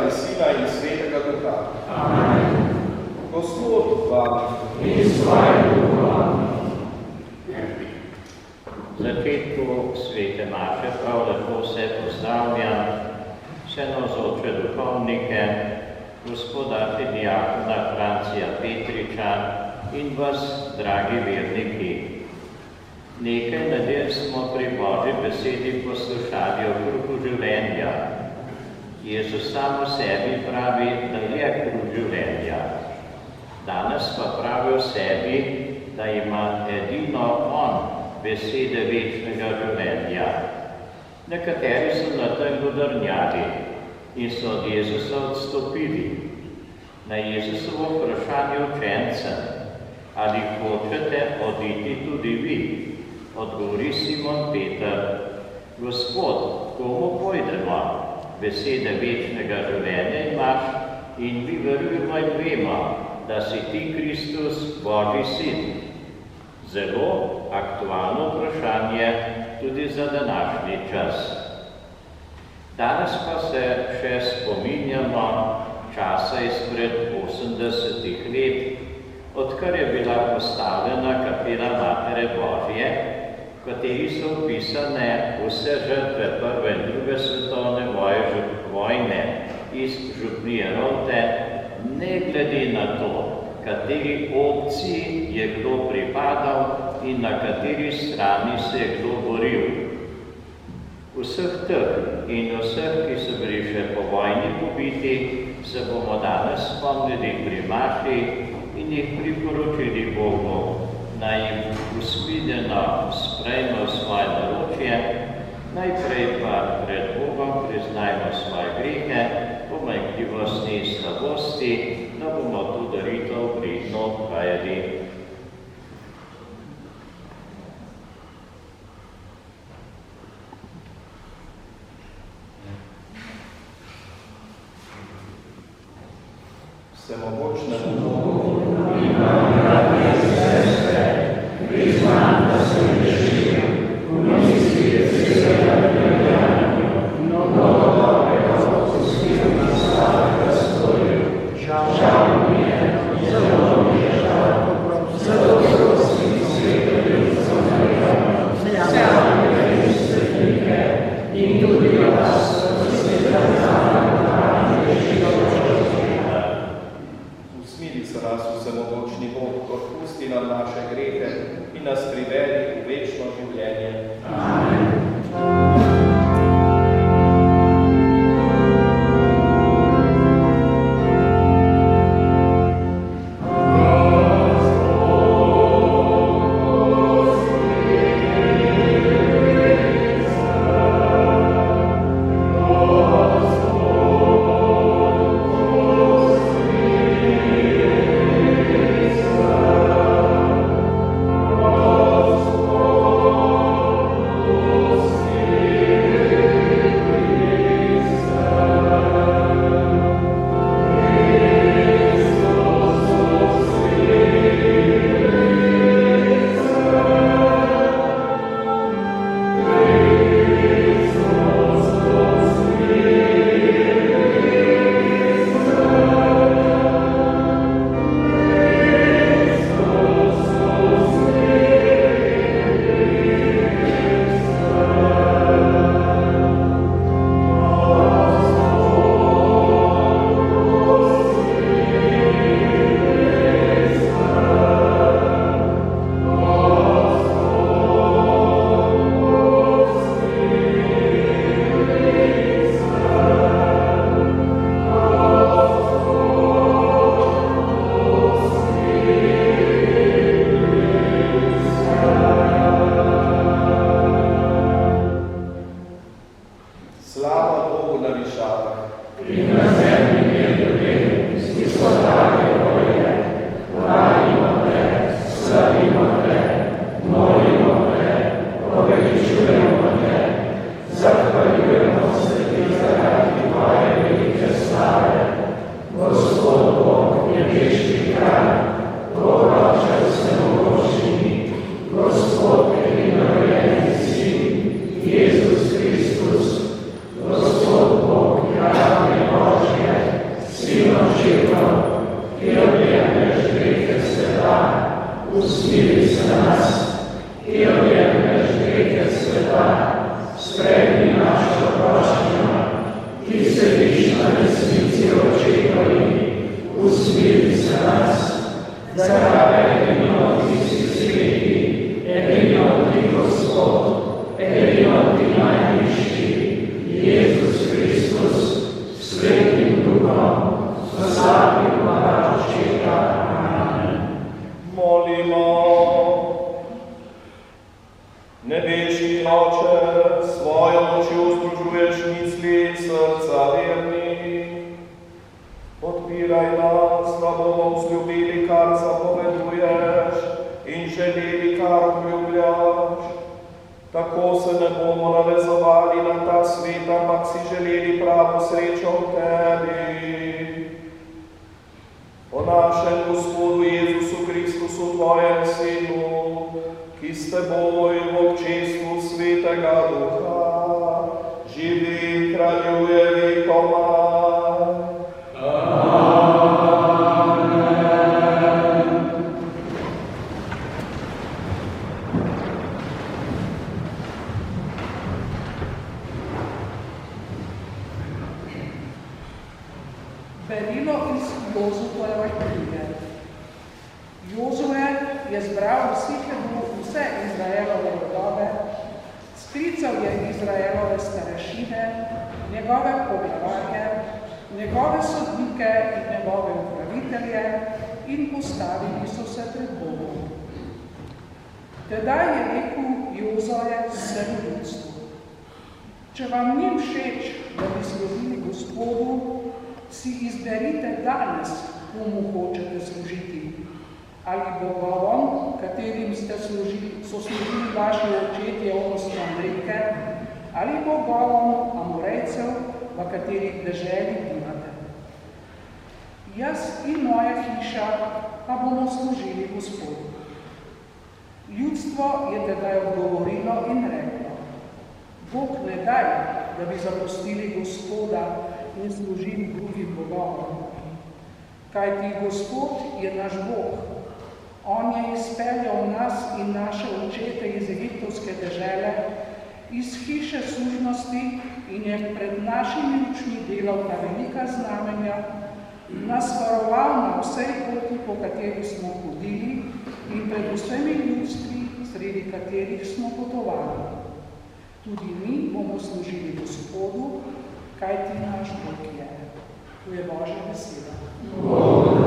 in Sina in Svetega Duha. Amen. Gospod vam in s tvojim duhom. V začetku svete maše prav lepo vse pozdravljam, vse navzoče duhovnike, gospoda diakona Francija Petriča in vas, dragi verniki. Nekaj nedelj smo pri Božji besedi poslušali o kruhu življenja. Jezus sam o sebi pravi, da je kruh življenja. Danes pa pravi o sebi, da ima edino on besede večnega življenja. Nekateri so na tem godrnjali in so od Jezusa odstopili. Na Jezusovo vprašanje učencem, ali hočete oditi tudi vi, odgovori Simon Peter, Gospod, komu pojdemo? Besede večnega življenja imaš in mi verujemo in vemo, da si ti Kristus, Božji sin. Zelo aktualno vprašanje tudi za današnji čas. Danes pa se še spominjamo časa izpred 80 let, odkar je bila postavljena kapela Matere Božje, v kateri so opisane vse žrtve prve in druge svetovne vojne iz župnije Rolte, ne glede na to, kateri opciji je kdo pripadal in na kateri strani se je kdo boril. Vseh teh in vseh, ki so bili še po vojni pobiti, se bomo danes spomnili pri maši in jih priporočili Bogu, naj jim usmileno sprejme svoje naročje, najprej pa pred Bogom priznajmo svoje grehe, pomanjkljivosti in slabosti, da bomo to daritev pridno odhajali. Vsemogočnemu Bogu in bratje in sestre, priznam, da sem grešil, v misli, besedah in dejanju, mnogo dobrega opustil in slabega storil. Žal mi je, zelo mi je žal, zato prosim Sveto Ljubico Marijo, vse angele in svetnike in tudi vas, prosite za nami grešitev. Usmili se sprejmi našo prošnjo, ki sediš na desnici očetovi, usmiri se nas, zaradi enoti si sveti, enoti Gospod, enoti najvišji, Jezus Kristus, svetim Duhom, slavi pa očeta. Amen. Molimo. Nebeški Oče, svojo močjo združuješ misli srca vernih. Podpiraj nas, da bomo vzljubili, kar zapoveduješ, in želeli, kar obljubljaš. Tako se ne bomo navezovali na ta svet, ampak si želeli pravo srečo v tebi. Po našem Gospodu Jezusu Kristusu, tvojem Sinu, ki s teboj v občestvu Svetega Duha živi, kraljuje vekomaj. Berilo iz Jozufove knjige. Jozue je zbral vse Izraelove rodove, sklical je Izraelove starešine, njegove poglavarje, njegove sodnike in njegove upravitelje in postavili so se pred Bogom. Tedaj je rekel Jozue vsemu ljudstvu: če vam ni všeč, da bi služili Gospodu, si izberite danes, komu hočete služiti. Ali bogovom, katerim so služili vaši očetje od Amorejke, ali bogovom Amorejcev, v katerih deželi bivate. Jaz in moja hiša pa bomo služili Gospodu. Ljudstvo je tedaj odgovorilo in reklo: Bog ne daj, da bi zapustili Gospoda in služili drugim bogovom. Kajti Gospod je naš Bog. On je izpeljal nas in naše očete iz egiptovske dežele, iz hiše služnosti in je pred našimi očmi delal ta velika znamenja, nas varoval na vsej poti, po kateri smo hodili, in pred vsemi ljudstvi, sredi katerih smo potovali. Tudi mi bomo služili Gospodu, kajti naš Bog je. To je Božja beseda. Oh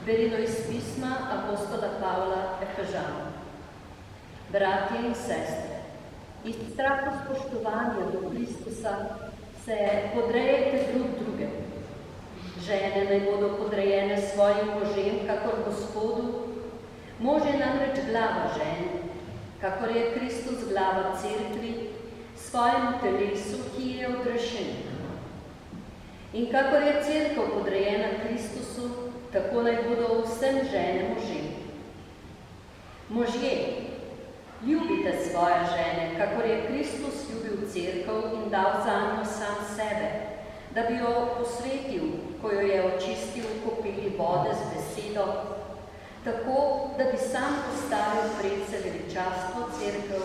Berilo iz pisma apostola Pavla Efežanom. Bratje in sestre, iz strahu spoštovanja do Kristusa se podrejete drug drugemu. Žene naj bodo podrejene svojim možem, kakor Gospodu. Mož je namreč glava žene, kakor je Kristus glava cerkvi, svojemu telesu, ki je odrešen. In kakor je cerkev podrejena Kristusu, tako naj bodo vsem žene možem. Možje, ljubite svoje žene, kakor je Kristus ljubil cerkev in dal zanjo sam sebe, da bi jo posvetil, ko jo je očistil v kopeli vode z besedo, tako, da bi sam postavil predse veličastvo cerkev,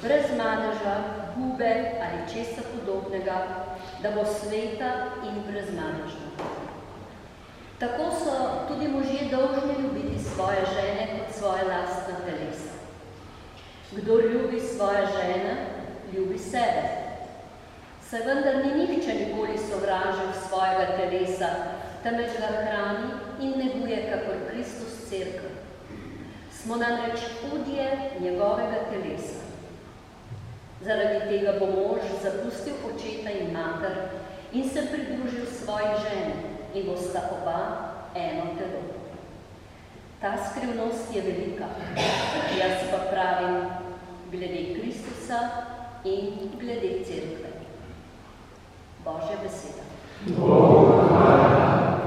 brez madeža, gube ali česa podobnega, da bo sveta in brezmadežna. Tako so tudi možje dolžni ljubiti svoje žene kot svoje lastna telesa. Kdor ljubi svoje žene, ljubi sebe. Saj vendar ni nihče nikoli sovražil svojega telesa, temveč ga hrani in neguje kakor Kristus cerkev. Smo namreč udje njegovega telesa. Zaradi tega bo mož zapustil očeta in mater in se pridružil svoji ženi in bosta oba eno telo. Ta skrivnost je velika, jaz pa pravim glede Kristusa in glede cerkve. Božja beseda. Bogu hvala.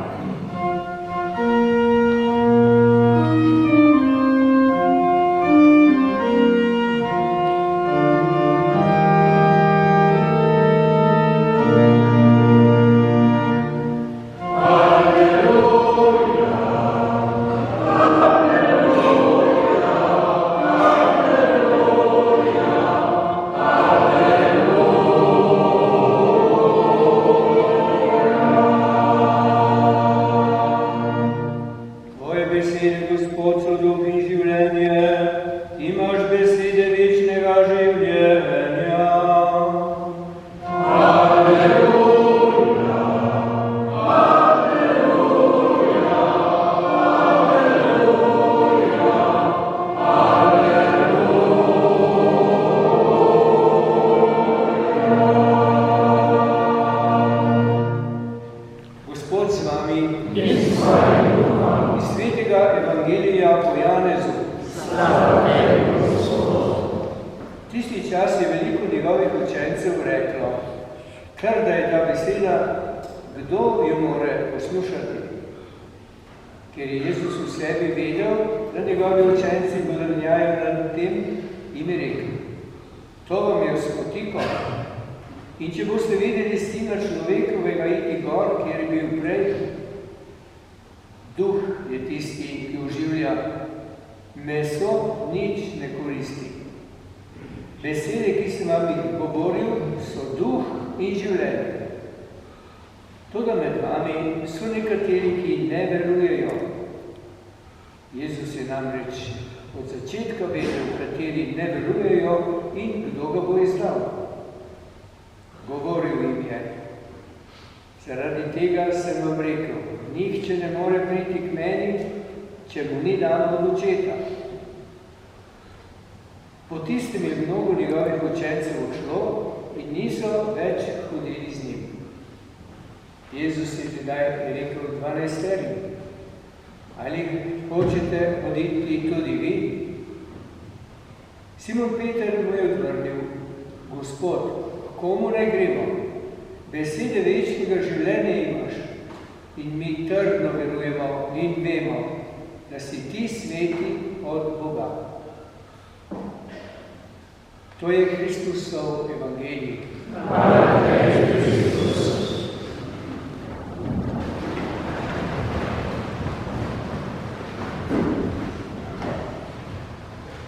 To je Kristusov evangelij.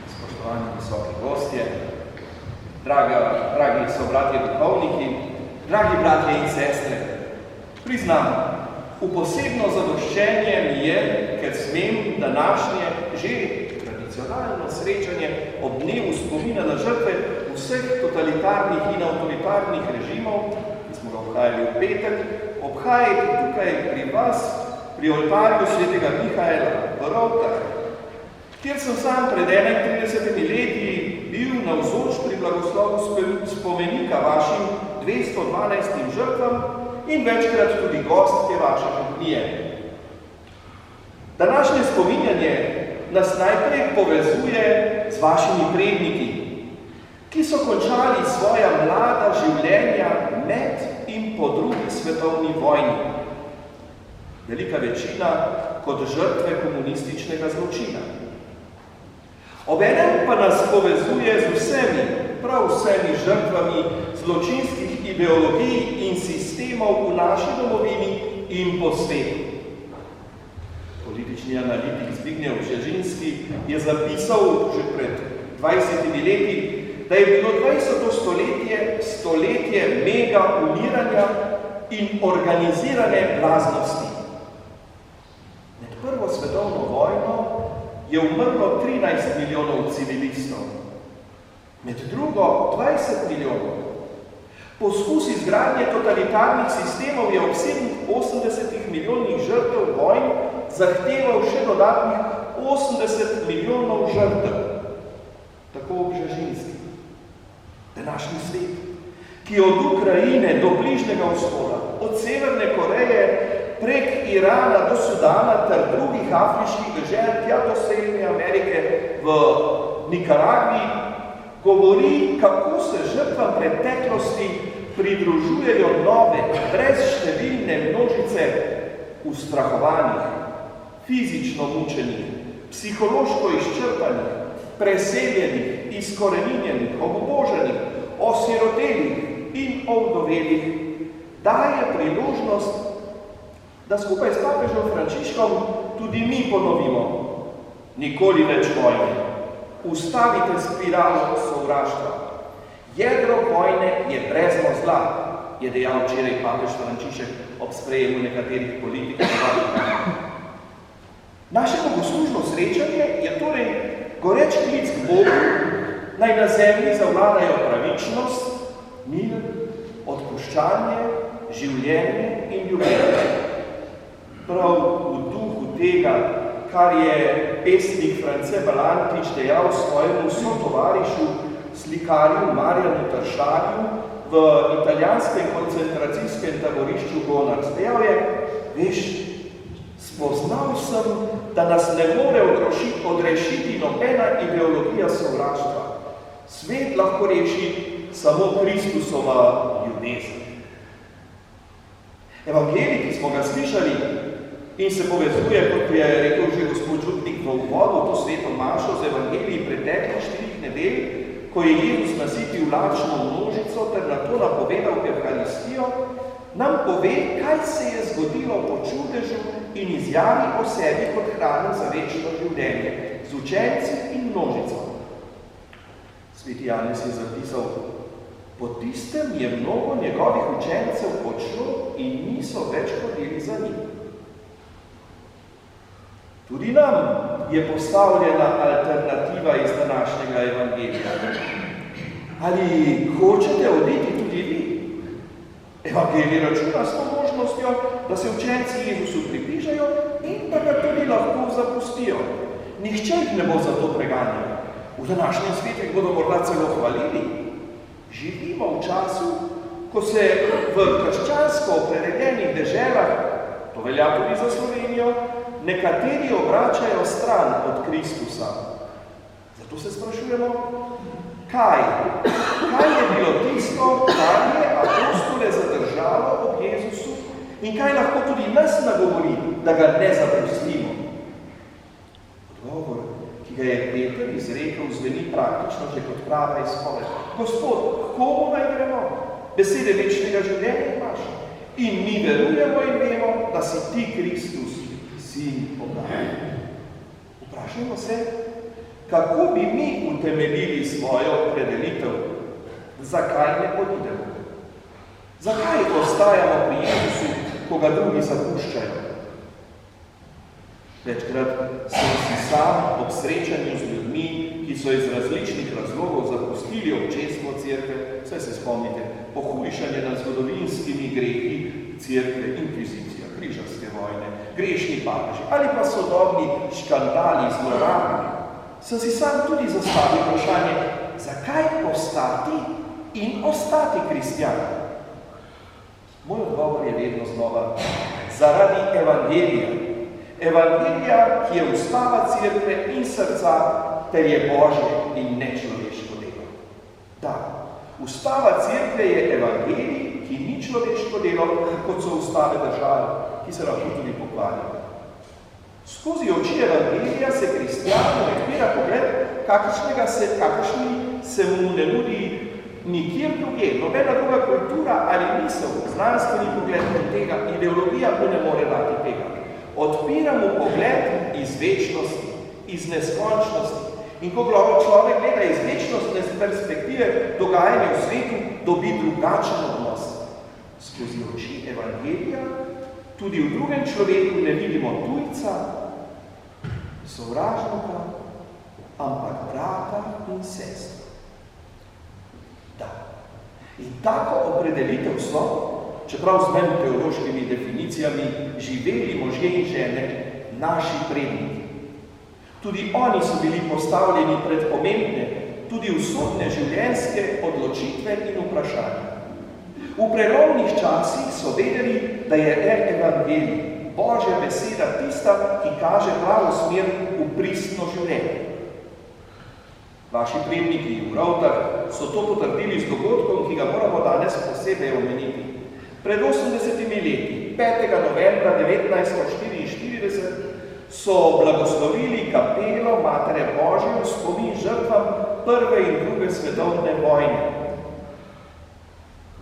Spoštovani visoki gostje, dragi sobratje duhovniki, dragi bratje in sestre, priznam, v posebno zadoščenje mi je, ker smem današnje že tradicionalno srečanje ob dnevu spomina na žrtve vseh totalitarnih in avtoritarnih režimov, ki smo ga obhajali v petek, obhajati tukaj pri vas pri oltarju svetega Mihaela v Rovtah, kjer sem sam pred 31 leti bil navzoč pri blagoslovu spomenika vašim 212 žrtvam in večkrat tudi gostke vaše župnije. Današnje spominjanje nas najprej povezuje z vašimi predniki, ki so končali svoja mlada življenja med in po drugi svetovni vojni. Velika večina kot žrtve komunističnega zločina. Obenem pa nas povezuje z vsemi, prav vsemi žrtvami zločinskih ideologij in sistemov v naši domovini in po svetu. Politični analitik Zbigniew Bžežinski je zapisal že pred 20 leti, da je bilo 20. stoletje mega umiranja in organizirane blaznosti. Med prvo svetovno vojno je umrlo 13 milijonov civilistov, med drugo 20 milijonov. Poskus izgradnje totalitarnih sistemov je ob 87 milijonih žrtev vojn zahteval še dodatnih 80 milijonov žrtev. Tako Bžežinski. Današnji svet, ki od Ukrajine do Bližnjega vzhoda, od Severne Koreje prek Irana do Sudana ter drugih afriških dežel tja do Severne Amerike v Nikaragvi, govori, kako se žrtvam preteklosti pridružujejo nove, brezštevilne množice ustrahovanih, fizično mučenih, psihološko izčrpanih, preseljenih, izkoreninjenih, obuboženih, osirotelih in ovdovelih, daje priložnost, da skupaj s papežem Frančiškom tudi mi ponovimo: nikoli več vojne, ustavite spiralo sovraštva. Jedro vojne je brezno zla, je dejal včeraj papež Frančišek ob sprejemu nekaterih politikov. Naše bogoslužno srečanje je torej goreč klic k Bogu, naj na zemlji zavladajo pravičnost, mir, odpuščanje, življenje in ljubezen. Prav v duhu tega, kar je pesnik France Balantič dejal svojemu sotovarišu, slikarju Marjanu Tršarju v italijanskem koncentracijskem taborišču Gonars. Dejal je: veš, spoznal sem, da nas ne more odrešiti nobena ideologija sovraštva. Svet lahko reši samo Kristusova ljubezen. Evangelij, ki smo ga slišali in se povezuje, kot je rekel že gospod župnik v uvodu, to sveto mašo z evangeliji preteklih 4 nedelj, ko je Jezus nasitil lačno množico ter nato napovedal Evharistijo, nam pove, kaj se je zgodilo po čudežu in izjavi o sebi kot hrano za večno življenje z učenci in množico. Sveti Janez je zapisal: po tistem je mnogo njegovih učencev odšlo in niso več hodili za njim. Tudi nam je postavljena alternativa iz današnjega evangelija. Ali hočete oditi tudi vi? Evangelij računa s to možnostjo, da se učenci Jezusu približajo in da ga tudi lahko zapustijo. Nihče jih ne bo za to preganjal. V današnjem svetu jih bodo morda celo hvalili. Živimo v času, ko se v krščansko opredeljenih deželah, to velja tudi za Slovenijo, nekateri obračajo stran od Kristusa. Zato se sprašujemo, kaj je bilo tisto, kar je apostole zadržalo ob Jezusu in kaj lahko tudi nas nagovori, da ga ne zapustimo. Odgovor, ki ga je Peter izrekel, zveni praktično že kot prava izpoved. Gospod, komu naj gremo? Besede večnega življenja imaš. In mi verujemo in vemo, da si ti Kristus, sin Boga. Vprašajmo se, kako bi mi utemeljili svojo opredelitev? Zakaj ne odidemo? Zakaj ostajamo pri Jezusu, ko ga drugi zapuščajo? Večkrat sem si sam ob srečanju z ljudmi, ki so iz različnih razlogov zapustili občestvo cerkve, saj se spomnite, pohujšanje nad zgodovinskimi grehi, cerkve, inkvizicija, križarske vojne, grešni papeži ali pa sodobni škandali, zlorabi, sem si sam tudi zastavil vprašanje, zakaj postati in ostati kristjan? Moj odgovor je vedno znova zaradi evangelija. Evangelija, ki je ustava cerkve in srca, ter je Božje in nečloveško delo. Da, ustava cerkve je evangelij, ki ni človeško delo, kot so ustave države, ki se lahko tudi pokvalijo. Skozi oči evangelija se kristjanu odpira pogled, kakršni se mu ne nudi nikjer drugje. Nobena druga kultura ali misel, znanstveni pogled tega, ideologija mu ne more dati tega. Odpira mu pogled iz večnosti, iz neskončnosti. In ko človek gleda iz večnostne perspektive dogajanja v svetu, dobi drugačen odnos. Skozi oči evangelija tudi v drugem človeku ne vidimo tujca, sovražnika, ampak brata in sestro. Da. In tako opredelitev so, čeprav z manj teološkimi definicijami, živeli možje in žene, naši predniki. Tudi oni so bili postavljeni pred pomembne, tudi usodne življenjske odločitve in vprašanja. V prelomnih časih so vedeli, da je evangelij, Božja beseda, tista, ki kaže pravo smer v pristno življenje. Vaši predniki v Rovtah so to potrdili z dogodkom, ki ga moramo danes posebej omeniti. Pred 80 leti, 5. novembra 1944, so blagoslovili kapelo Matere Božje v spomin žrtvam prve in druge svetovne vojne.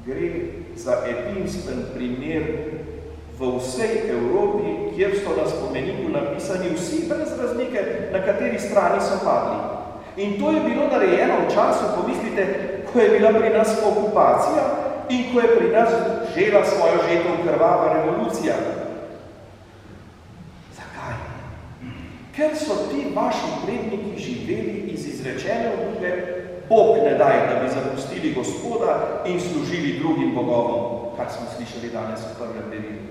Gre za edinstven primer v vsej Evropi, kjer so na spomeniku napisani vsi brez razlike, na kateri strani so padli. In to je bilo narejeno v času, pomislite, ko je bila pri nas okupacija in ko je pri nas žela svojo žetev krvava revolucija. Zakaj? Ker so ti vaši predniki živeli iz izrečene obljube, Bog ne daj, da bi zapustili Gospoda in služili drugim bogovom, kar smo slišali danes v prvem delilu.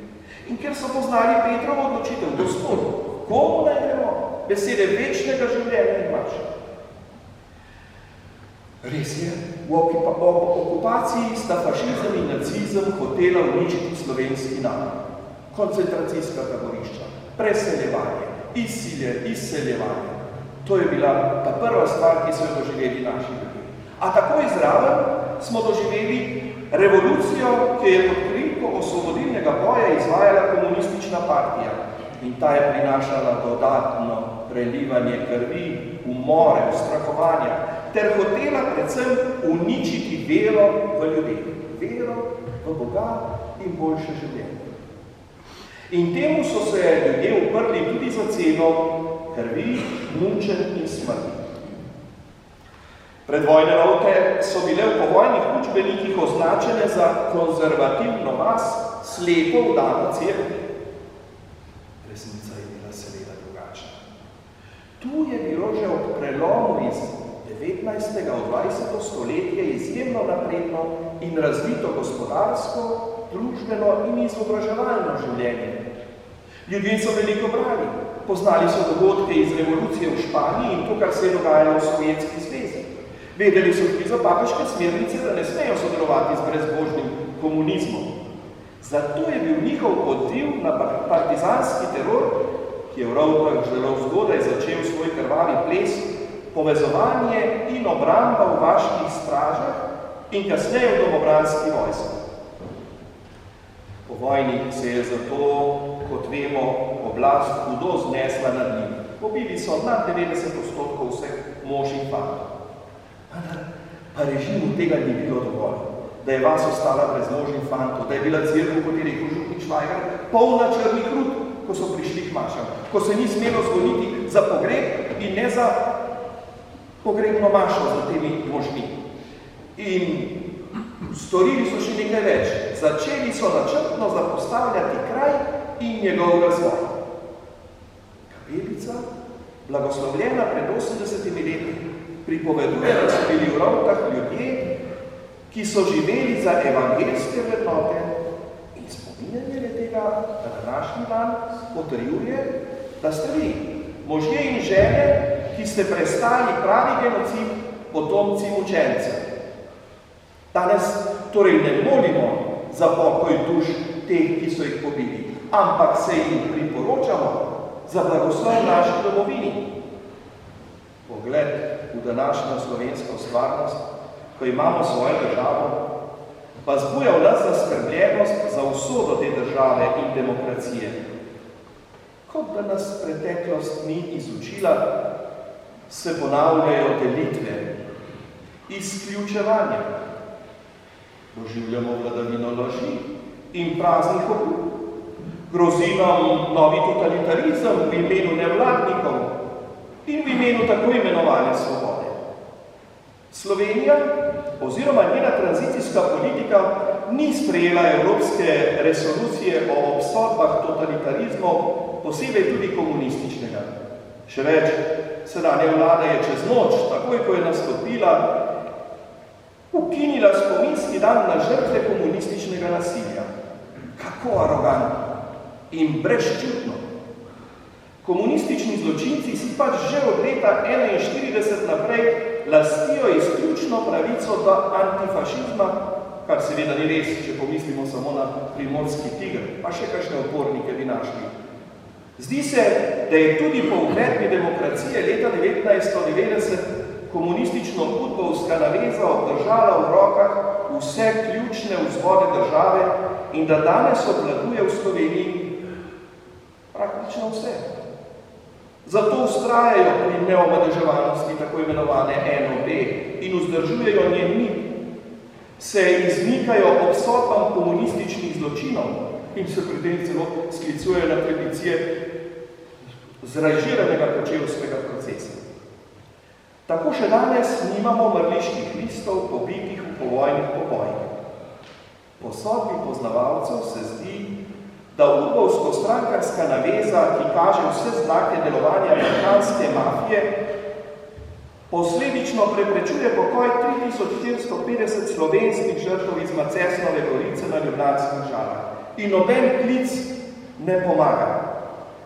In ker so poznali Petrovo odločitev, Gospod, komu naj gremo? Besede večnega življenja imaš. Res je, v okupaciji sta fašizem in nacizem hotela uničiti slovenski narod. Koncentracijska taborišča, preseljevanje, izseljevanje. To je bila ta prva stvar, ki so jo doživeli naši ljudje. A takoj zraven smo doživeli revolucijo, ki je pod krinko osvobodilnega boja izvajala komunistična partija. In ta je prinašala dodatno prelivanje krvi, umore, ustrahovanja, ter hotela predvsem uničiti vero v ljudeh. Vero v Boga in boljše življenje. In temu so se ljudje uprli tudi za ceno krvi, mučenj in smrti. Predvojne Rovte so bile v povojnih učbenikih označene za konzervativno vas, slepo vdano cerkev. Resnica je bila seveda drugačna. Tu je bilo že ob prelomu iz 19. v 20. stoletje izjemno napredno in razvito gospodarsko, družbeno in izobraževalno življenje. Ljudje so veliko brali, poznali so dogodke iz revolucije v Španiji in to, kar se je dogajalo v Sovjetski zvezi. Vedeli so tudi za papeške smernice, da ne smejo sodelovati z brezbožnim komunizmom. Zato je bil njihov odziv na partizanski teror, ki je v Rovtah zelo zgodaj začel svoj krvavi ples, povezovanje in obramba v vaških stražah in kasneje v domobranski vojski. Po vojni se je zato, kot vemo, oblast hudo znesla nad njim. Pobili so nad 90% vseh mož in fantov. Pa režimu tega ni bilo dovolj, da je vas ostala brez mož in fantov, da je bila cerkev, kot je rekel župnik Švajgar, polna črnih rut, ko so prišli k mašam, ko se ni smelo zvoniti za pogreb in ne za pogrebno mašo za temi možmi. In storili so še nekaj več. Začeli so načrtno zapostavljati kraj in njegov razvoj. Kapelica, blagoslovljena pred 80 leti, pripoveduje, da so bili v Rovtah ljudje, ki so živeli za evangelske vrednote in spominjali Današnji dan potrjuje, da ste vi, možje in žene, ki ste prestali pravi genocid, potomci mučencev. Danes torej ne molimo za pokoj duš teh, ki so jih pobili, ampak se jim priporočamo za blagoslov naši domovini. Pogled v današnjo slovensko stvarnost, ko imamo svojo državo, pa zbuja v nas zaskrbljenost za usodo te države in demokracije. Kot da nas preteklost ni izučila, se ponavljajo delitve, izključevanja. Doživljamo vladavino laži in praznih obljub. Grozi nam novi totalitarizem v imenu nevladnikov in v imenu tako imenovane svobode. Slovenija oziroma njena tranzicijska politika ni sprejela evropske resolucije o obsodbah totalitarizmov, posebej tudi komunističnega. Še več, sedanja vlada je čez noč, takoj ko je nastopila, ukinila spominski dan na žrtve komunističnega nasilja. Kako arogantno in brezčutno. Komunistični zločinci si pač že od leta 1941 naprej lastijo izključno pravico do antifašizma, kar seveda ni res, če pomislimo samo na Primorski tiger, pa še kakšne opornike bi našli. Zdi se, da je tudi po uvedbi demokracije leta 1990 komunistično udbovska naveza obdržala v rokah vse ključne vzvode države in da danes obvladuje v Sloveniji praktično vse. Zato vztrajajo pri neomadeževanosti tako imenovane NOB in vzdržujejo njen mit. Se izmikajo obsodbam komunističnih zločinov in se pri tem celo sklicujejo na tradicije zrežiranega kočevskega procesa. Tako še danes nimamo mrliških listov pobitih v povojnih pobojih. Po sodbi poznavalcev se zdi, da udbovsko-strankarska naveza, ki kaže vse znake delovanja balkanske mafije, posledično preprečuje pokoj 3450 slovenskih žrtev iz Macesnove gorice na Ljubljanskih Žalah. In noben klic ne pomaga.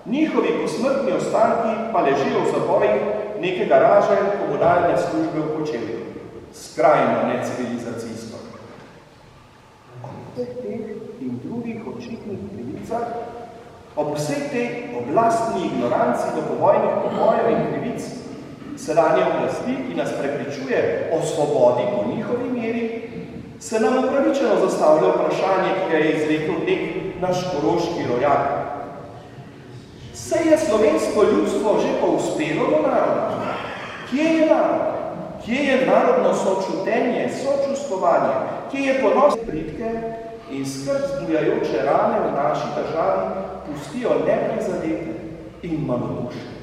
Njihovi posmrtni ostanki pa ležijo v zabojih neke garaže komunalne službe v Kočevju. Skrajno necivilizacijsko. Ob teh in drugih očitnih krivicah, ob vsej tej oblastni ignoranci do povojnih pobojev in krivic, sedanje oblasti, ki nas prepričuje o svobodi po njihovi meri, se nam upravičeno zastavlja vprašanje, ki ga je izrekel nek naš koroški rojak. Se je slovensko ljudstvo že povzpelo do naroda? Kje je narod? Kje je narodno sočutenje, sočustvovanje? Kje je ponos pridke in skrb zbujajoče rane v naši državi pustijo neprizadete in malodušne?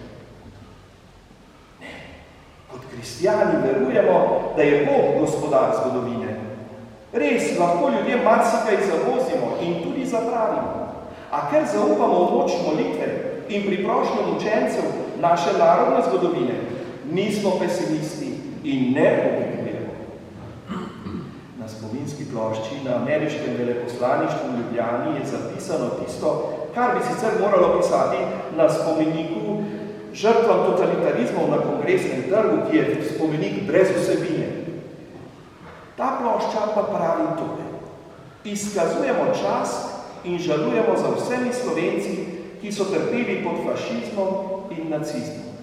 Ne, kot kristjani verujemo, da je Bog gospodar zgodovine. Res, lahko ljudje marsikaj zavozimo in tudi zapravimo. A ker zaupamo v moč molitve in priprošnjo učencev naše narodne zgodovine, nismo pesimisti in ne oblikujemo. Na spominski plošči na ameriškem veleposlaništvu v Ljubljani je zapisano tisto, kar bi sicer moralo pisati na spomeniku žrtvam totalitarizmov na Kongresnem trgu, ki je spomenik brez vsebine. Ta plošča pa pravi tukaj. Izkazujemo čast in žalujemo za vsemi Slovenci, ki so trpeli pod fašizmom in nacizmom.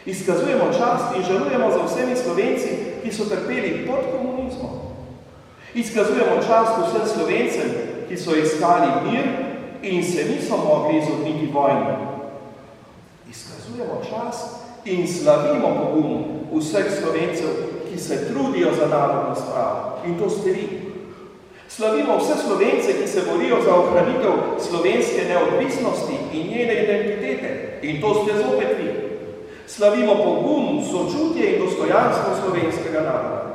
Izkazujemo čast in žalujemo za vsemi Slovenci, ki so trpeli pod komunizmom. Izkazujemo čast vsem Slovencem, ki so iskali mir in se niso mogli izogniti vojni. Izkazujemo čast in slavimo pogum vseh Slovencev, ki se trudijo za narodno spravo. In to ste vi. Slavimo vse Slovence, ki se borijo za ohranitev slovenske neodvisnosti in njene identitete. In to ste zopet vi. Slavimo pogum, sočutje in dostojanstvo slovenskega naroda.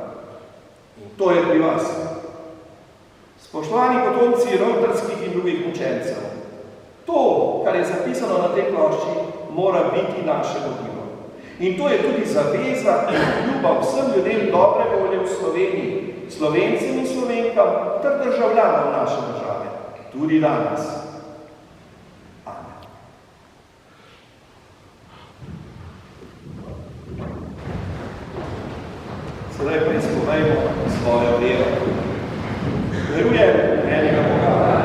In to je pri vas. Spoštovani potomci rovtrskih in drugih učencev, to, kar je zapisano na tej plošči, mora biti naše vodilo. In to je tudi zaveza in ljubav vsem ljudem dobre volje v Sloveniji, Slovencem in Slovenkam ter državljanom naše države, tudi danes. Povejmo svojo vero. Verujem v enega Boga,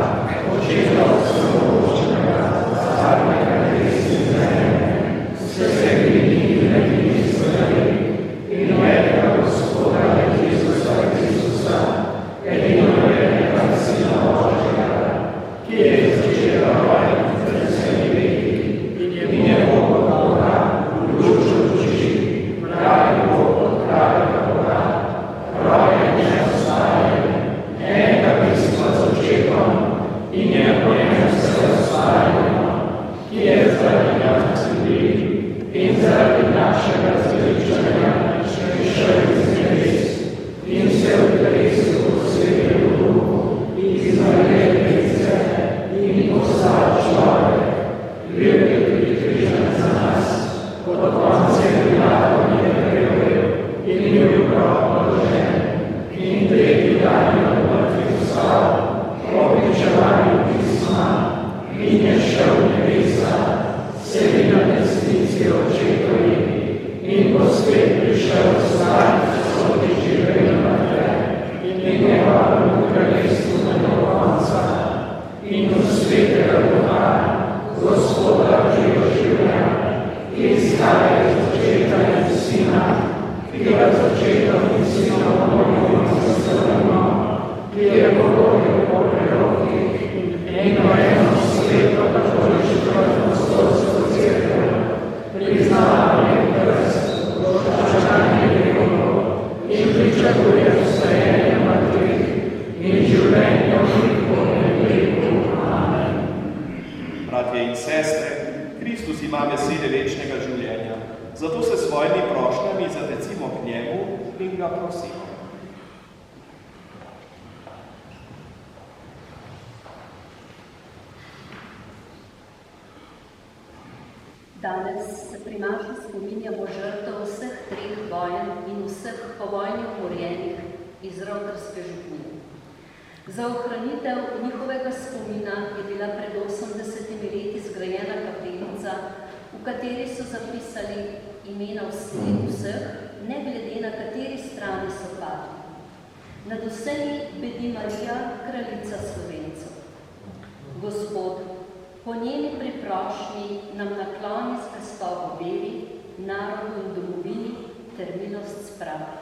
Očeta vsemogočnega, Carnega nebesa in zemlje, vsega in stvari, in enega Gospoda Jezusa Kristusa, edinorodnega Sina Božjega, ki je začela vojno pred vsemi veki in je Bog od Boga, duš od duši, pravi Bog od pravega Boga, rojen neostajen, enega pisma z očetom in je v njem vse ostajeno, ki je zaradi nas ljudi in zaradi našega zveličanja prišel iz nebes in se v telesu posvetil v duhu in izrael krize in postal človek, bil je tudi križan za nas, pod koncem Pilatom je preživel in bil grob položen in tretji dan je od mrtvih vstal, po pričevanju pisma in je šel v nebesa, sedi na desnici Očetovi in bo spet prišel vstati sodi živega in mrtve in njegovemu kraljestvu ne bo konca in v svetega Boga, Gospoda živoživlja, ki izhaja iz Očeta in Sina, ki ga z Očetom in Sinom molimo in zaslovimo, ki je govoril po prerokih in o eno sveto katoliško apostolsko cerkev, priznavanje krst, odpuščanje grehov in pričakuje vstajenje mrtvih in življenje v prihodnjem veku. Amen. Bratje in sestre, Kristus ima besede večnega življenja, zato se s svojimi prošnjami zatecimo k njemu in ga prosimo. Danes se pri maši spominjamo žrtev vseh treh vojen in vseh povojnih umorjenih iz Rotrske župnije. Za ohranitev njihovega spomina je bila pred 80 leti zgrajena kapelica, v kateri so zapisali imena vseh, ne glede na kateri strani so padli. Nad vsemi bedi Marija, kraljica Slovencev. Gospod, po njeni priprošnji nam nakloni zvestobo veri, narodu in domovini ter milost spravi.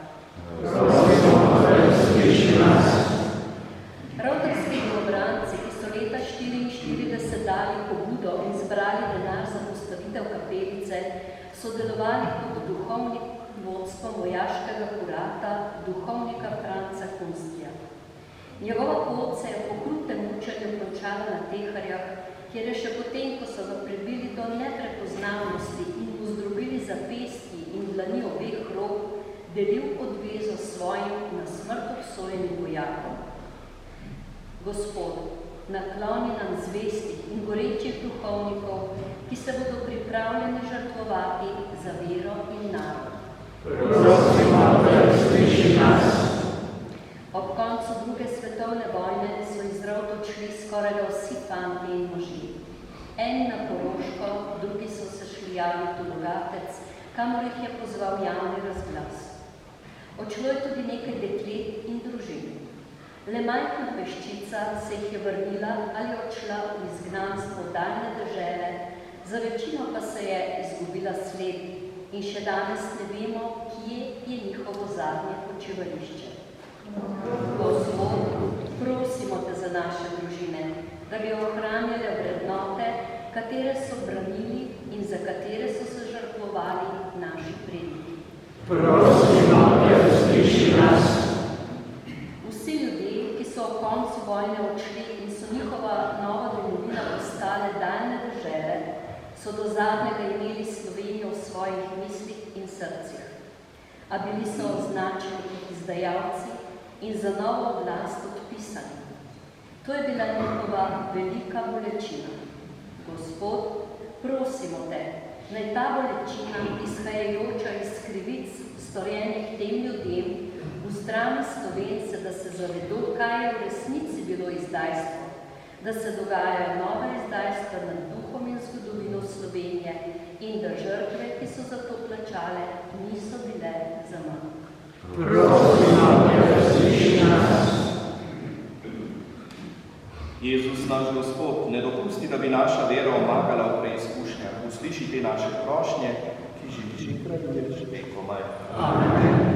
Rotrski domobranci, ki so leta 1944 dali pobudo in zbrali denar za postavitev kapelice, so delovali pod duhovnim vodstvom vojaškega kurata, duhovnika Franca Kunstja. Njegova pot se je po krutem mučenju končala na Teharjah, kjer je še potem, ko so ga prebili do neprepoznavnosti in mu zdrobili zapestji in dlani obeh rok, delil odvezo svojim na smrt obsojenim vojakom. Gospod, nakloni nam zvestih in gorečih duhovnikov, ki se bodo pripravljeni žrtvovati za vero in narod. Prosimo, da sliši nas. Ob koncu druge svetovne vojne so iz Rovt odšli skoraj vsi fantje in možje. Eni na Koroško, drugi so se šli javiti v Logatec, kamor jih je pozval javni razglas. Odšlo je tudi nekaj deklet in družin. Le majhna peščica se jih je vrnila ali odšla v izgnanstvo daljne dežele, za večino pa se je izgubila sled in še danes ne vemo, kje je njihovo zadnje počivališče. Gospod, prosimo te za naše družine, da bi ohranjale vrednote, katere so branili in za katere so se žrtvovali naši predniki. Prosimo, da sliši nas. Vsi ljudje, ki so ob koncu vojne odšli in so njihova nova domovina postale daljne dežele, so do zadnjega imeli Slovenijo v svojih mislih in srcih. A bili so označeni kot izdajalci in za novo oblast odpisani. To je bila njihova velika bolečina. Gospod, prosimo te, naj ta bolečina, izhajajoča iz krivic, storjenih tem ljudem, ustrani Slovence, da se zavedo, kaj je v resnici bilo izdajstvo, da se dogajajo nove izdajstva nad duhom in zgodovino Slovenije in da žrtve, ki so za to plačale, niso bile za manj. Prosimo, Jezus, naš Gospod, ne dopusti, da bi naša vera omagala v preizkušnjah. Usliši te naše prošnje, ki živiš in kraljuješ vekomaj. Amen.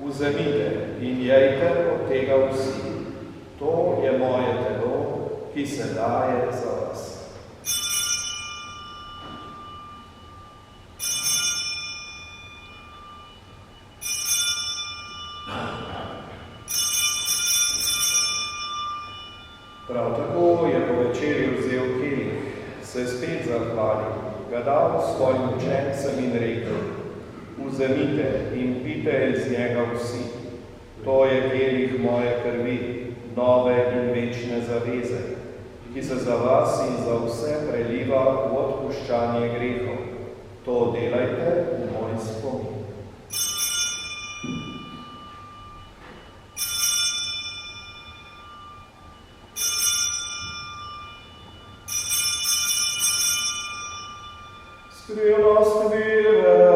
Vzemite in jejte od tega vsi. To je moje telo, ki se daje za vas. Prav tako je po večerji vzel kelih, se spet zahvalil, ga dal svojim učencem in rekel: Vzemite in pite iz njega vsi. To je kelih moje krvi, nove in večne zaveze, ki se za vas in za vse preliva v odpuščanje grehov. To delajte v moj spomin. Skrivnost vire.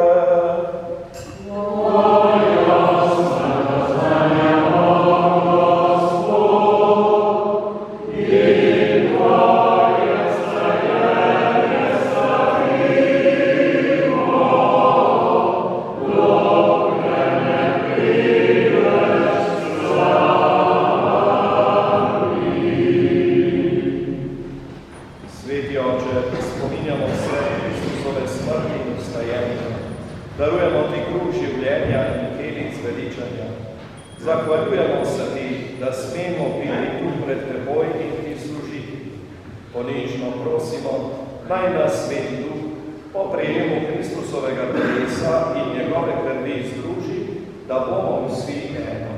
Sveti Oče, spominjamo se Kristusove smrti in vstajenja. Darujemo ti kruh življenja in kelih zveličanja. Zahvaljujemo se ti, da smemo biti tu pred teboj in ti služiti. Ponižno prosimo, naj nas Sveti Duh po prejemu Kristusovega telesa in njegove krvi združi, da bomo vsi eno.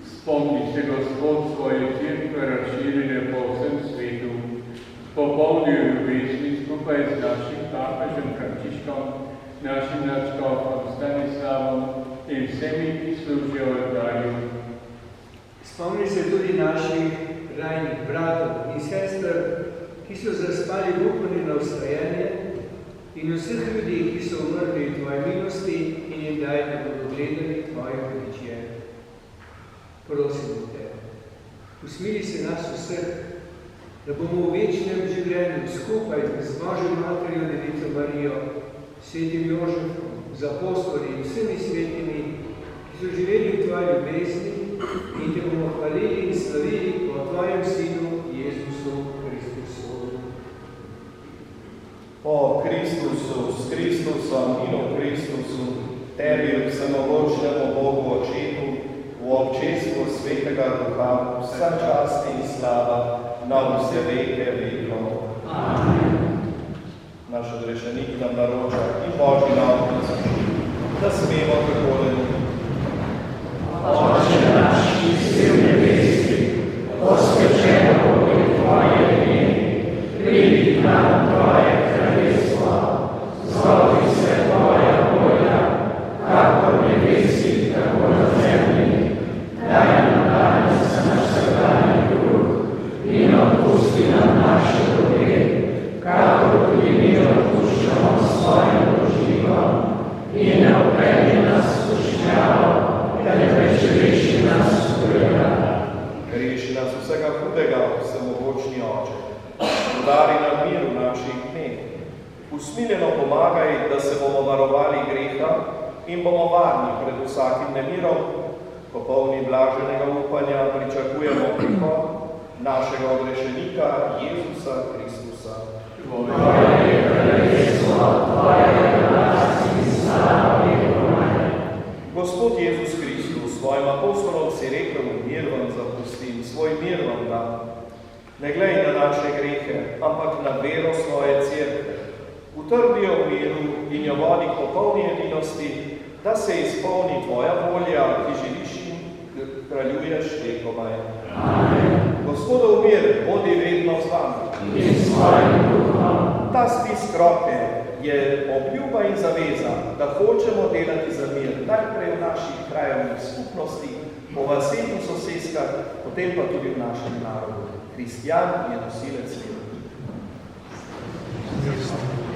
Spomni se Gospod svoje cerkve razširjene po vsem svetu, popolni ljubezni skupaj z našim papežem Frančiškom, našim nadškofom Stanislavom in vsemi, ki služijo oltarju. Spomni se tudi naših rajnih bratov in sester, ki so zaspali v upanju na vstajenje, in vseh ljudi, ki so umrli v tvoji milosti in jim daj, da bodo gledali tvoje veličje. Prosimo te, usmili se nas vseh, da bomo v večnem življenju skupaj z Božjo Materjo Devico Marijo, Svetim Jožefom, z apostoli in vsemi svetimi, ki so živeli v tvoji ljubezni, in te bomo hvalili in slavili po tvojem Sinu Jezusu Kristusu. O Kristusu, s Kristusom in o Kristusu, tebi vsemogočnemu Bogu Očetu, v občestvu Svetega Duha, vsa čast in slava na vse veke vedno. Amen. Naš odrešenik nam naroča in Božji nauk nas uči, da smemo takole moliti. Oče naš, ki si v nebesi, posvečeno bo tvoje ime, pridi k nam tvoje kraljestvo, zgodi se tvoja volja, kakor v nebesi, tako na zemlji. Daj nam danes naš vsakdanji kruh in odpusti nam naše dolge, kakor tudi mi odpuščamo svojim dolžnikom, in ne vpelji nas v skušnjavo, da ne preživeši nas hudega. Reši nas vsega hudega, vsemogočni Oče. Udari nam mir v naših dneh. Usmiljeno pomagaj, da se bomo varovali greha in bomo varni pred vsakim nemirom, ko polni blaženega upanja pričakujemo prihod našega odrešenika Jezusa Kristusa. Tvoje je kraljestvo, tvoje je vlast in slava vekovanja. Gospod Jezus Kristus, svojim apostolom si rekel: mir vam zapustim, svoj mir vam dam. Ne glej na naše grehe, ampak na vero svoje cerkve. Utrdi jo v miru in jo vodi k popolni edinosti, da se izpolni tvoja volja, ki živiš in kraljuješ vekomaj. Amen. Gospodov mir, bodi vedno z vami. In s svojim duhom. Ta stisk roke je obljuba in zaveza, da hočemo delati za mir, najprej v naših krajevnih skupnosti, po vaseh in soseskah, potem pa tudi v našem narodu. Kristjan je nosilec miru. Amen.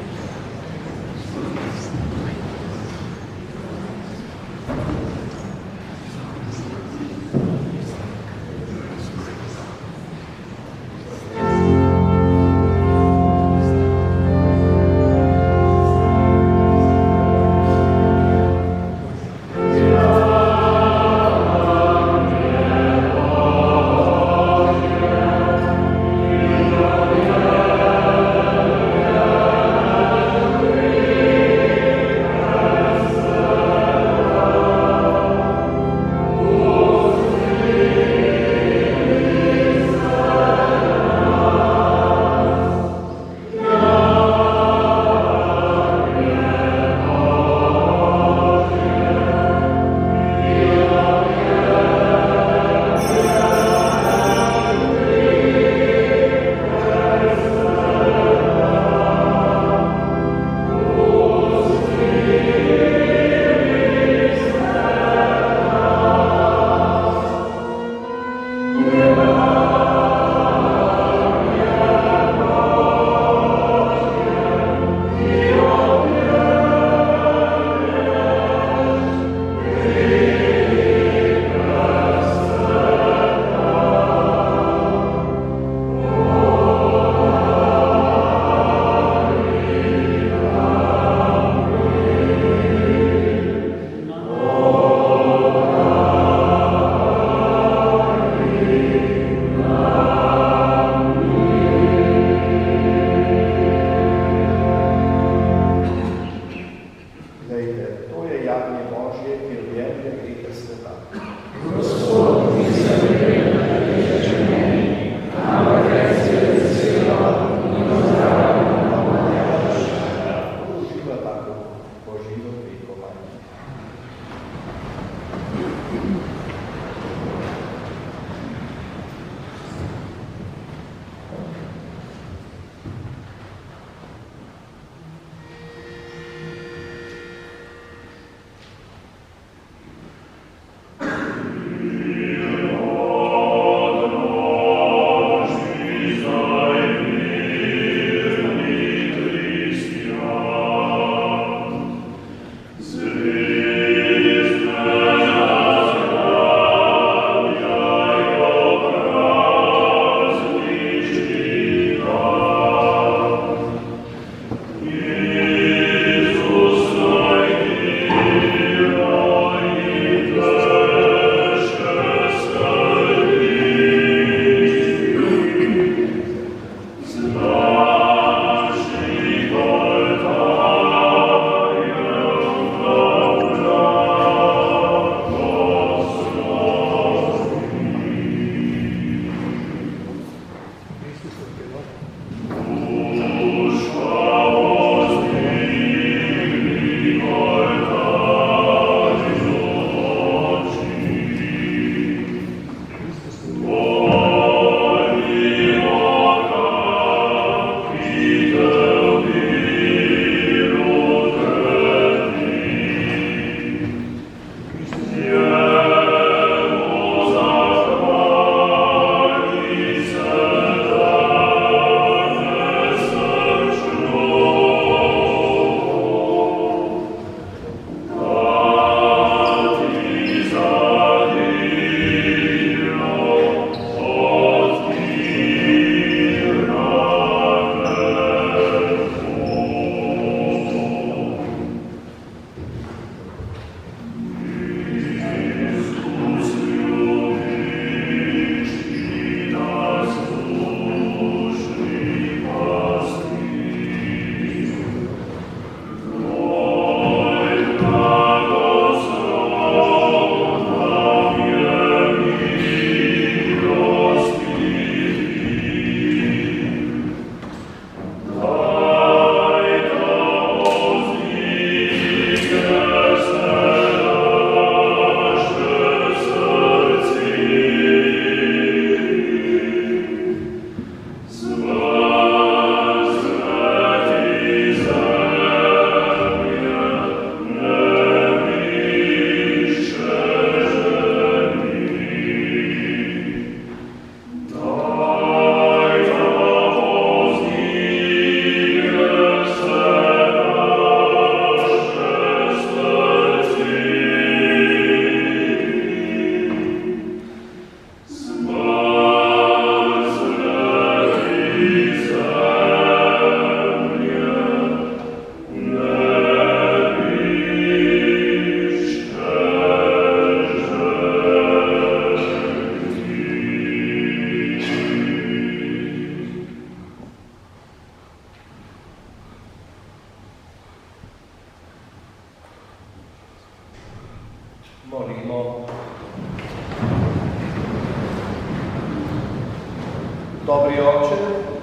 Dobri Oče,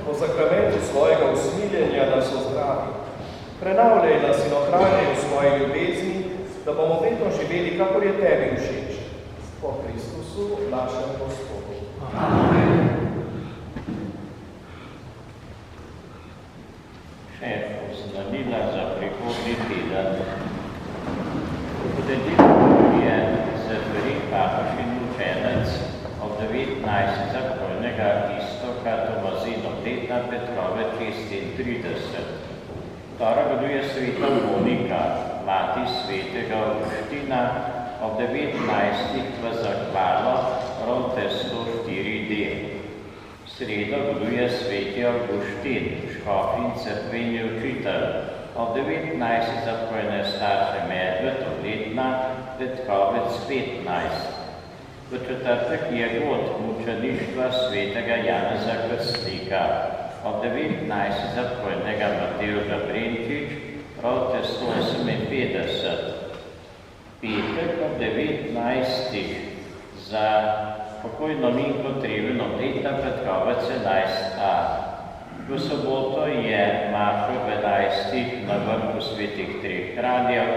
po sakramentu svojega usmiljenja nas ozdravi. Prenavljaj nas in ohranjaj v svoji ljubezni, da bomo vedno živeli, kakor je tebi všeč. Po Kristusu, našem Gospodu. Amen. Še oznanila za prihodnji teden. V ponedeljek je Severin Papašin učenec ob 19. zakonjega Istoka Tomazino Tedna Petrove 36. Torek je sveta Monika, mati svetega Avguština, ob 19. v zahvalo Ronte 104D. Sredo goduje sveti Avguštin, škof in cerkveni učitelj, ob 19. zapojene starše Medved, obletna, petkovec 15. V četrtek je god mučeništva svetega Janeza Krstnika, ob 19. zapojnega Matevža Brenčič, Rovte 158. Petek ob 19. za pokojno Minko Trevino Tedna Petkovec 11a. V soboto je mašo 11. na vrhu Svetih treh kraljev,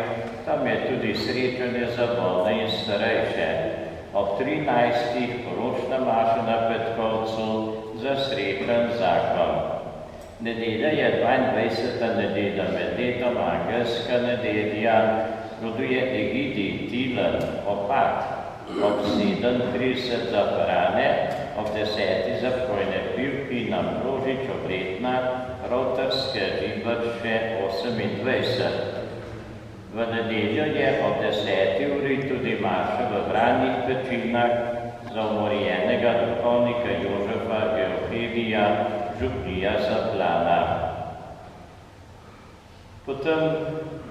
tam je tudi srečanje za bolne in starejše. Ob 13. poročna maša na Petkovcu za srečen zakon. Nedelja je 22. nedelja med letom, angelska nedelja, roduje Egidi, Tilen, Opat, ob 37 za Frane, ob 10 za Pojne Pivki, Ambrožič, obletna, Rotarske Ribrše 28. V nedeljo je ob 10. uri tudi maša v Vranjih Pečinah za umorjenega duhovnika Jožefa Georgija Župnija Zaplana. Potem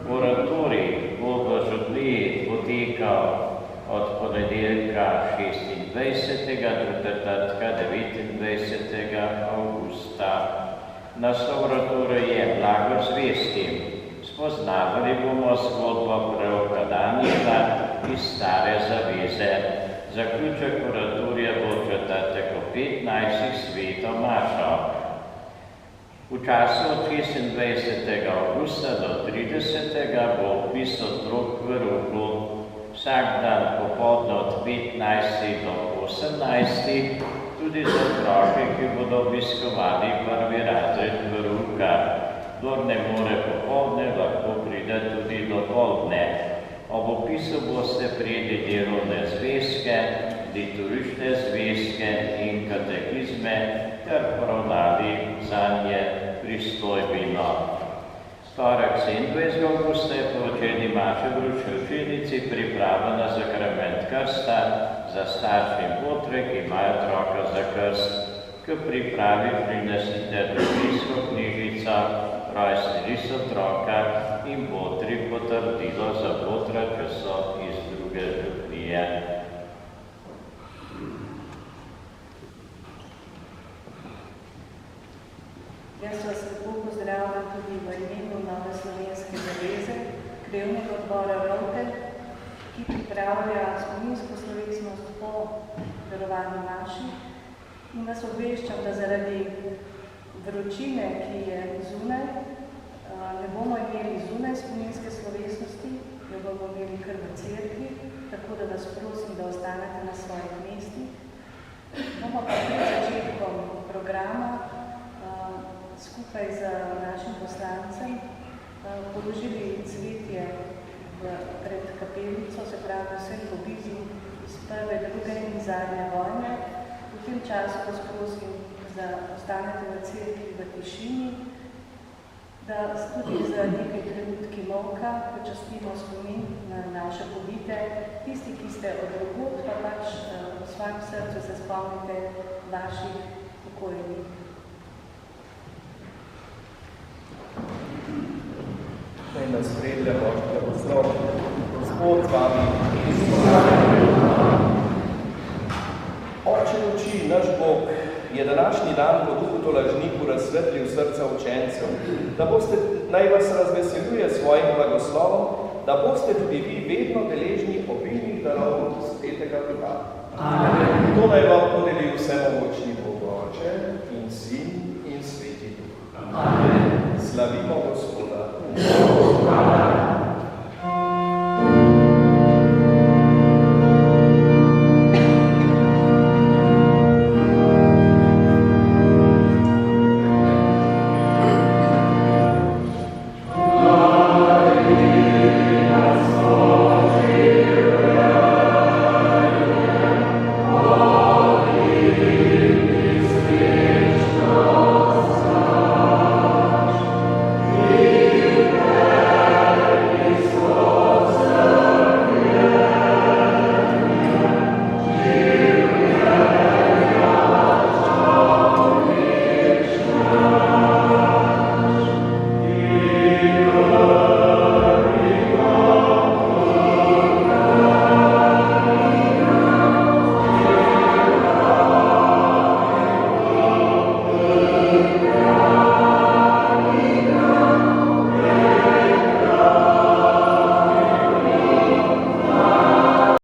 oratorij bo v Župliji potekal od ponedeljka 26. do četrtka 29. avgusta. Naslov oratorija je Blago zvestim. Spoznavali bomo zgodbo proroka Danijela iz Stare zaveze. Zaključek oratorija bo četrtek ob 15. sveto mašo. V času od 26. avgusta do 30. bo opis otrok v Ruklu. Vsak dan popoldne od 15. do 18. tudi za otroke, ki bodo obiskovali prvi razred v Rukah. Kdor ne more popoldne, lahko pride tudi dopoldne. Ob opisu boste prijeli delovne zvezke, liturgične zvezke in katekizme ter poravnali zanje pristojbino. Torek 27. avgusta je po večerni maši v Vročevčinici priprava na sakrament krsta za starše in botre, ki imajo otroka za krst. K pripravi prinesite družinsko knjižico, rojstni list otroka in botri potrdilo za botra, če so iz druge župnije. Jaz vas lepo pozdravljam tudi v imenu Nove slovenske zaveze, krevnega odbora Rovte, ki pripravlja spominsko slovesnost po verovanju naši. In vas obveščam, da zaradi vročine, ki je zunaj, ne bomo imeli zunaj spominske slovesnosti, jo bomo imeli kar v cerkvi, tako da vas prosim, da ostanete na svojih mestih. Bomo pa pred začetkom programa skupaj z našim poslancem položili cvetje pred kapelico, se pravi vseh pobizi iz prve, druge in zadnje vojne. V tem času vas prosim, da ostanete v cerkvi v tišini, da tudi za nekaj trenutki molka počastimo spomin na naše pobite. Tisti, ki ste od drugod, pa pač v svojem srcu se spomnite vaših pokojnih. Naj nas predlja Božja poslov. Gospod z vami. Oče oči, naš Bog, je današnji dan po duhu tolažniku razsvetlil srca učencev, da boste, naj vas razveseljuje svojim blagoslovom, da boste tudi vi vedno deležni obilnih darov svetega duha. Amen. To naj vam podeli vsemogočni Bog, Oče, Sin in Sveti Duh. Amen. Slavimo Gospoda.